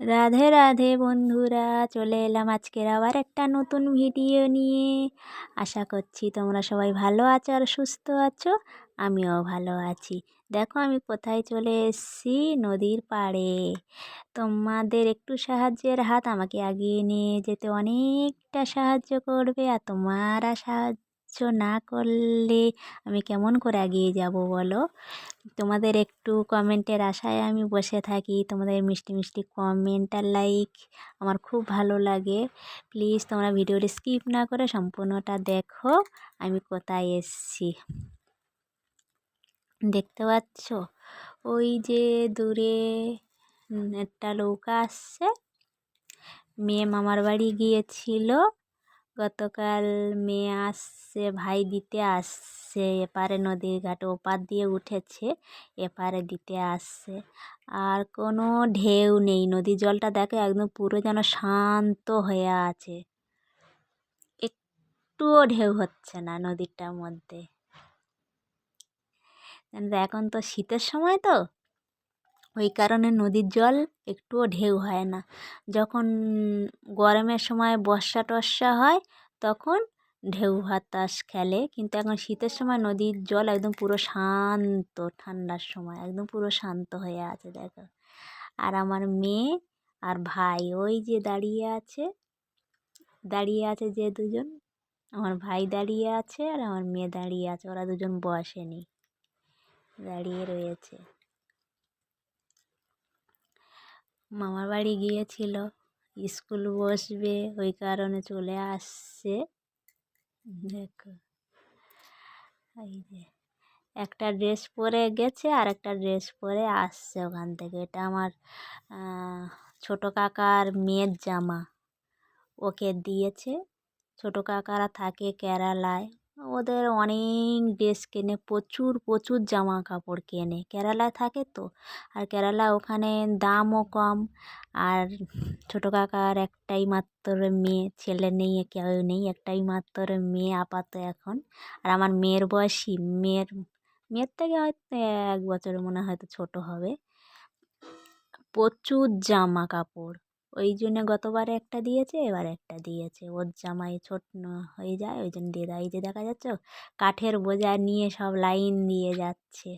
রাধে রাধে বন্ধুরা, চলে এলাম আজকের আবার একটা নতুন ভিডিও নিয়ে। আশা করছি তোমরা সবাই ভালো আছো আর সুস্থ আছো। আমিও ভালো আছি। দেখো আমি কোথায় চলে এসেছি, নদীর পাড়ে। তোমাদের একটু সাহায্যের হাত আমাকে এগিয়ে নিয়ে যেতে অনেকটা সাহায্য করবে, আর তোমরা সাহায্য না করলে আমি কেমন করে এগিয়ে যাব বলো। তোমাদের একটু কমেন্টের আশায় আমি বসে থাকি। তোমাদের মিষ্টি মিষ্টি কমেন্ট আর লাইক আমার খুব ভালো লাগে। প্লিজ তোমরা ভিডিওটি স্কিপ না করে সম্পূর্ণটা দেখো। আমি কোথায় এসছি দেখতে পাচ্ছ? ওই যে দূরে একটা নৌকা আসছে। মেয়ে মামার বাড়ি গিয়েছিল গতকাল। মেয়ে আসছে, ভাই দিতে আসছে। এপারে নদীর ঘাটে ওপার দিয়ে উঠেছে, এপারে দিতে আসছে। আর কোনো ঢেউ নেই, নদীর জলটা দেখে একদম পুরো যেন শান্ত হয়ে আছে। একটুও ঢেউ হচ্ছে না নদীটার মধ্যে। এখন তো শীতের সময়, তো ওই কারণে নদীর জল একটুও ঢেউ হয় না। যখন গরমের সময় বর্ষা টর্ষা হয় তখন ঢেউ বাতাস খেলে, কিন্তু এখন শীতের সময় নদীর জল একদম পুরো শান্ত। ঠান্ডার সময় একদম পুরো শান্ত হয়ে আছে দেখো। আর আমার মেয়ে আর ভাই ওই যে দাঁড়িয়ে আছে যে দুজন, আমার ভাই দাঁড়িয়ে আছে আর আমার মেয়ে দাঁড়িয়ে আছে। ওরা দুজন বসেনি, দাঁড়িয়ে রয়েছে। মামার বাড়ি গিয়েছিল, স্কুল বসবে ওই কারণে চলে আসছে। দেখো এই যে একটা ড্রেস পরে গেছে আর একটা ড্রেস পরে আসছে ওখান থেকে। এটা আমার ছোটো কাকার মেয়ের জামা, ওকে দিয়েছে। ছোটো কাকারা থাকে কেরালায়, ওদের অনেক ড্রেস কেনে, প্রচুর প্রচুর জামা কাপড় কেনে। কেরালায় থাকে তো, আর কেরালা ওখানে দামও কম। আর ছোটো কাকার একটাই মাত্র মেয়ে, ছেলে নেই, কেউ নেই, একটাই মাত্র মেয়ে আপাতত এখন। আর আমার মেয়ের বয়সী, মেয়ের থেকে হয়তো 1 বছর মনে হয়তো ছোট হবে। প্রচুর জামা কাপড়, ওই জন্য গতবারে একটা দিয়েছে, এবারে একটা দিয়েছে। ওর জামাই ছোট হয়ে যায়, ওই জন্য দিয়ে দেয়। এই যে দেখা যাচ্ছে কাঠের বোঝা নিয়ে সব লাইন দিয়ে যাচ্ছে,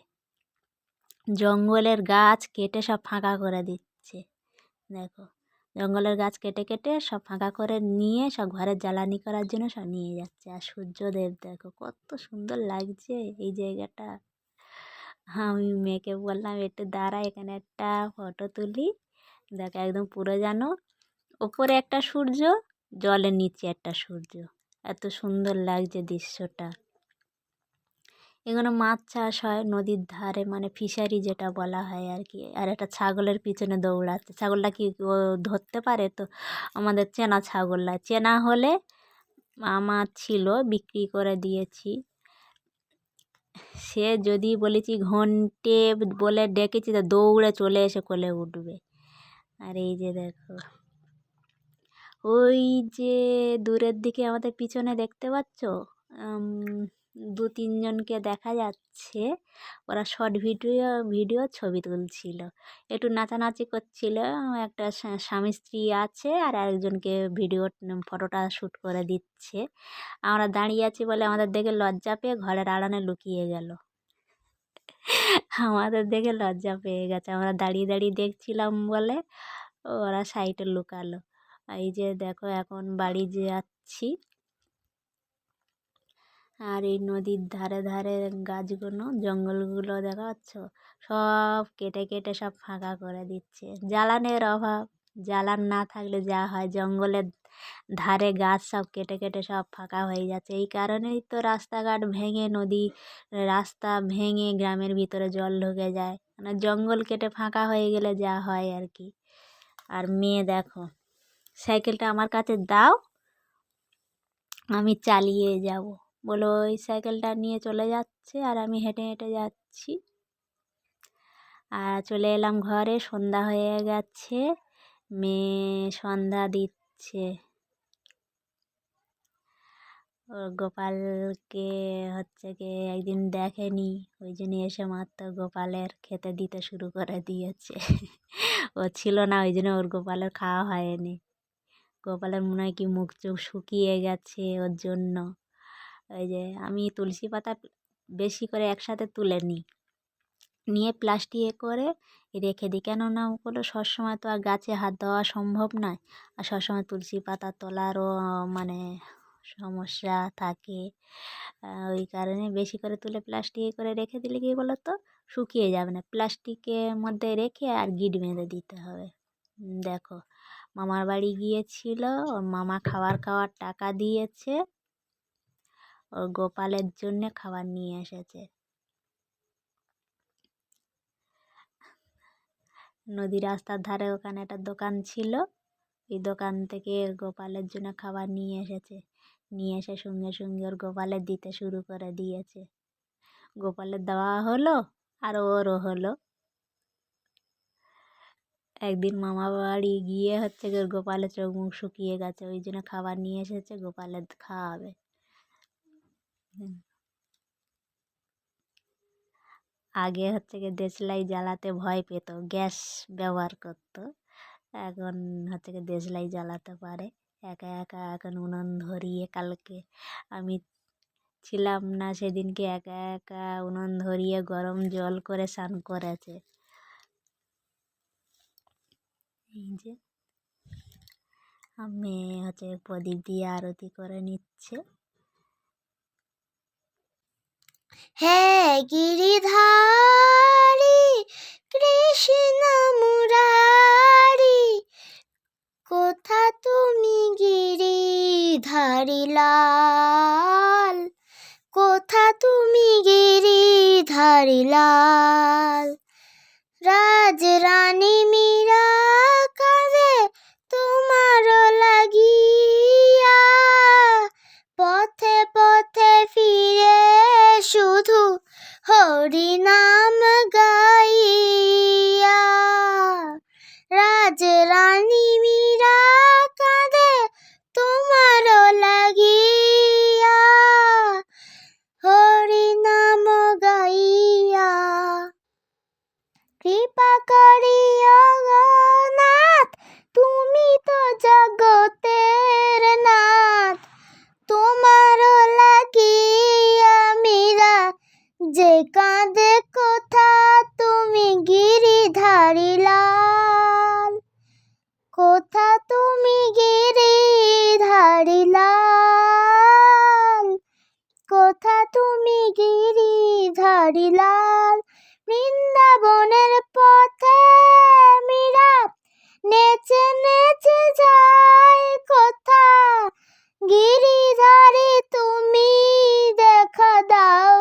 জঙ্গলের গাছ কেটে সব ফাঁকা করে দিচ্ছে। দেখো জঙ্গলের গাছ কেটে কেটে সব ফাঁকা করে নিয়ে সব ঘরের জ্বালানি করার জন্য সব নিয়ে যাচ্ছে। আর সূর্যদেব দেখো কত সুন্দর লাগছে এই জায়গাটা। আমি মেয়েকে বললাম একটু দাঁড়া, এখানে একটা ফটো তুলি। দেখো একদম পুরো যেন ওপরে একটা সূর্য, জলের নিচে একটা সূর্য, এত সুন্দর লাগছে দৃশ্যটা। এখানে মাছ চাষ হয় নদীর ধারে, মানে ফিশারি যেটা বলা হয় আর কি। আর একটা ছাগলের পিছনে দৌড়াচ্ছে, ছাগলটা কি ও ধরতে পারে? তো আমাদের চেনা ছাগলটা, চেনা হলে আমার ছিল, বিক্রি করে দিয়েছি। সে যদি বলেছি ঘন্টে বলে ডেকেছি, তো দৌড়ে চলে এসে কোলে উঠবে। আর এই যে দেখো ওই যে দূরের দিকে আমাদের পিছনে দেখতে পাচ্ছ 2-3 জনকে দেখা যাচ্ছে। ওরা শর্ট ভিডিও ছবি তুলছিল, একটু নাচানাচি করছিল। একটা স্বামী স্ত্রী আছে, আর আরেকজনকে ফটোটা শ্যুট করে দিচ্ছে। আমরা দাঁড়িয়ে আছি বলে আমাদের দেখে লজ্জা পেয়ে ঘরের আড়ানে লুকিয়ে গেল। আমাদের দেখে লজ্জা পেয়ে গেছে, আমরা দাঁড়িয়ে দাঁড়িয়ে দেখছিলাম বলে ওরা সাইডে লুকালো। এই যে দেখো এখন বাড়ি যাচ্ছি। আর এই নদীর ধারে ধারে গাছগুলো, জঙ্গলগুলো দেখা যাচ্ছ, সব কেটে কেটে সব ফাঁকা করে দিচ্ছে। জ্বালানের অভাব, জ্বালান না থাকলে যা হয়, জঙ্গলের ধারে গাছ সব কেটে কেটে সব ফাঁকা হয়ে যাচ্ছে। এই কারণেই তো রাস্তাঘাট ভেঙে, রাস্তা ভেঙে গ্রামের ভিতরে জল ঢুকে যায়, মানে জঙ্গল কেটে ফাঁকা হয়ে গেলে যা হয় আর কি। আর মেয়ে দেখো সাইকেলটা আমার কাছে দাও, আমি চালিয়ে যাব বলে ওই সাইকেলটা নিয়ে চলে যাচ্ছে, আর আমি হেঁটে হেঁটে যাচ্ছি। আর চলে এলাম ঘরে, সন্ধ্যা হয়ে গেছে, মেয়ে সন্ধ্যা দিচ্ছে। ওর গোপালকে হচ্ছে গিয়ে একদিন দেখেনি, ওই জন্য এসে মাত্র গোপালের খেতে দিতে শুরু করে দিয়েছে। ও ছিল না, ওই জন্য ওর গোপালের খাওয়া হয়নি। গোপালের মনে হয় কি মুখ চোখ শুকিয়ে গেছে ওর জন্য। ওই যে আমি তুলসী পাতা বেশি করে একসাথে তুলে নিই, নিয়ে প্লাস্টিকে করে রেখে দিই, কেননা ওগুলো সবসময় তো আর গাছে হাত দেওয়া সম্ভব নয়, আর সবসময় তুলসী পাতা তোলারও মানে সমস্যা থাকে। ওই কারণে বেশি করে তুলে প্লাস্টিকে করে রেখে দিলে কী বলো তো, শুকিয়ে যাবে না। প্লাস্টিকের মধ্যে রেখে আর গিট বেঁধে দিতে হবে। দেখো, মামার বাড়ি গিয়েছিল, ওর মামা খাওয়ার টাকা দিয়েছে, ওর গোপালের জন্যে খাবার নিয়ে এসেছে। নদী রাস্তার ধারে ওখানে একটা দোকান ছিল, এই দোকান থেকে গোপালের জন্য খাবার নিয়ে এসেছে, নিয়ে এসে সঙ্গে সঙ্গে ওর গোপালের দিতে শুরু করে দিয়েছে। গোপালের দেওয়া হলো আর ওরও হলো। একদিন মামা বাড়ি গিয়ে হচ্ছে ওর গোপালের চোখ মুখ শুকিয়ে গেছে, ওই জন্য খাবার নিয়ে এসেছে, গোপালের খাওয়াবে। আগে হচ্ছে গিয়ে দেশলাই জ্বালাতে ভয় পেত, গ্যাস ব্যবহার করতো, এখন হচ্ছে গিয়ে দেশলাই জ্বালাতে পারে একা একা। এখন উনুন ধরিয়ে, কালকে আমি ছিলাম না সেদিনকে, একা একা উনুন ধরিয়ে গরম জল করে স্নান করেছে। এই যে আমি হচ্ছে প্রদীপ দিয়ে আরতি করে নিচ্ছে। হে গিরিধারী কৃষ্ণ মুরারি, কোথা তুমি গিরিধারী লাল, কোথা তুমি গিরিধারী লাল। রাজরানী মীরা কাঁদে তোমার লাগিয়া, পথে পথে ফিরে শুধু হরিনাম গাইয়া। রাজরানী মীরা কাঁদে তোমার লাগিয়া, হরিনাম গাইয়া। কৃপা করিও গো নাথ, তুমি তো জগতের নাথ, তোমার লাগিয়া মীরা যে কাঁদে কোথা তুমি গিরিধারী লাল, কোথা তুমি গিরিধারী লাল, কোথা তুমি গিরিধারী লাল। বৃন্দাবনের পথে মীরা নেচে নেচে যায় কোথা, গিরিধারী তুমি দেখা দাও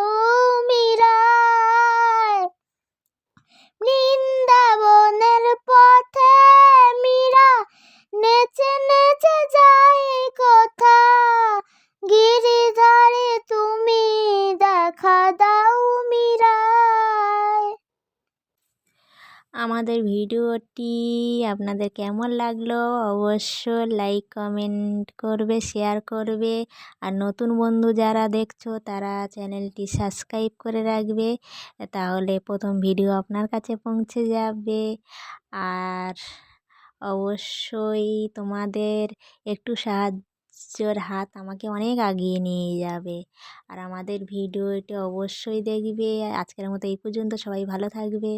মীরায়। বৃন্দাবনের পথে মীরা নেচে নেচে যায় কোথা, গিরিধারী তুমি দেখা দাও মীরায়। আমাদের ভিডিওটি আপনাদের কেমন লাগলো অবশ্য লাইক কমেন্ট করবে, শেয়ার করবে, আর নতুন বন্ধু যারা দেখছো তারা চ্যানেলটি সাবস্ক্রাইব করে রাখবে, তাহলে প্রথম ভিডিও আপনার কাছে পৌঁছে যাবে। আর অবশ্যই তোমাদের একটু সাহায্যের হাত আমাকে অনেক এগিয়ে নিয়ে যাবে। আর আমাদের ভিডিওটি অবশ্যই দেখবে। আজকের মতো এই পর্যন্ত, সবাই ভালো থাকবে।